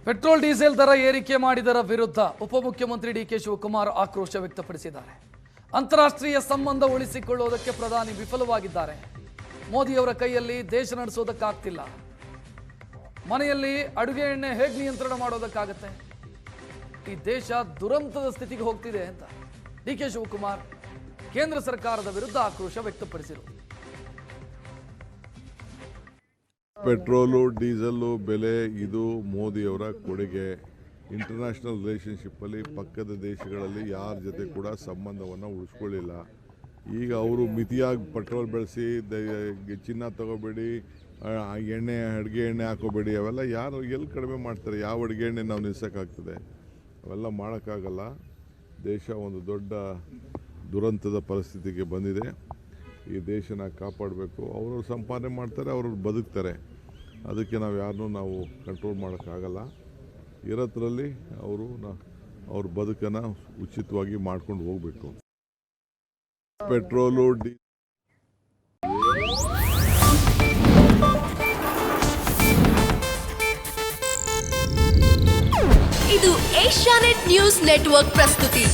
Petrol diesel ದರ ಏರಿಕೆ ಮಾಡಿದರ ವಿರುದ್ಧ ಉಪಮುಖ್ಯಮಂತ್ರಿ ಡಿಕೆ ಶಿವಕುಮಾರ್ ಆಕ್ರೋಶ ವ್ಯಕ್ತಪಡಿಸಿದ್ದಾರೆ. ಅಂತಾರಾಷ್ಟ್ರೀಯ ಸಂಬಂಧ ಉಳಿಸಿಕೊಳ್ಳುವುದಕ್ಕೆ ಪ್ರಧಾನಿ ವಿಫಲವಾಗಿದ್ದಾರೆ. ಮೋದಿಯವರ ಕೈಯಲ್ಲಿ ದೇಶ ನಡೆಸೋದಕ್ಕಾಗ್ತಿಲ್ಲ. ಮನೆಯಲ್ಲಿ ಅಡುಗೆ ಎಣ್ಣೆ ಹೇಗೆ ನಿಯಂತ್ರಣ ಮಾಡೋದಕ್ಕಾಗತ್ತೆ? ಈ ದೇಶ ದುರಂತದ ಸ್ಥಿತಿಗೆ ಹೋಗ್ತಿದೆ ಅಂತ ಡಿಕೆ ಶಿವಕುಮಾರ್ ಕೇಂದ್ರ ಸರ್ಕಾರದ ವಿರುದ್ಧ ಆಕ್ರೋಶ ವ್ಯಕ್ತಪಡಿಸಿದರು. ಪೆಟ್ರೋಲು ಡೀಸೆಲ್ಲು ಬೆಲೆ ಇದು ಮೋದಿಯವರ ಕೊಡುಗೆ. ಇಂಟರ್ನ್ಯಾಷನಲ್ ರಿಲೇಷನ್ಶಿಪ್ಪಲ್ಲಿ ಪಕ್ಕದ ದೇಶಗಳಲ್ಲಿ ಯಾರ ಜೊತೆ ಕೂಡ ಸಂಬಂಧವನ್ನು ಉಳಿಸ್ಕೊಳ್ಳಿಲ್ಲ. ಈಗ ಅವರು ಮಿತಿಯಾಗಿ ಪೆಟ್ರೋಲ್ ಬೆಳೆಸಿ ಚಿನ್ನ ತಗೋಬೇಡಿ, ಅಡುಗೆ ಎಣ್ಣೆ ಹಾಕೋಬೇಡಿ, ಅವೆಲ್ಲ ಯಾರು ಎಲ್ಲಿ ಕಡಿಮೆ ಮಾಡ್ತಾರೆ? ಯಾವ ಅಡುಗೆ ಎಣ್ಣೆ ನಾವು ನಿಲ್ಸೋಕ್ಕಾಗ್ತದೆ? ಅವೆಲ್ಲ ಮಾಡೋಕ್ಕಾಗಲ್ಲ. ದೇಶ ಒಂದು ದೊಡ್ಡ ದುರಂತದ ಪರಿಸ್ಥಿತಿಗೆ ಬಂದಿದೆ. ಈ ದೇಶನ ಕಾಪಾಡಬೇಕು. ಅವರು ಸಂಪಾದನೆ ಮಾಡ್ತಾರೆ, ಅವರು ಬದುಕ್ತಾರೆ. ಅದಕ್ಕೆ ನಾವು ಯಾರನ್ನೂ ಕಂಟ್ರೋಲ್ ಮಾಡೋಕ್ಕಾಗಲ್ಲ. ಇರೋದ್ರಲ್ಲಿ ಅವ್ರ ಬದುಕನ್ನು ಉಚಿತವಾಗಿ ಮಾಡ್ಕೊಂಡು ಹೋಗಬೇಕು. ಪೆಟ್ರೋಲು ಇದು ಏಷ್ಯಾನೆಟ್ ನ್ಯೂಸ್ ನೆಟ್ವರ್ಕ್ ಪ್ರಸ್ತುತಿ.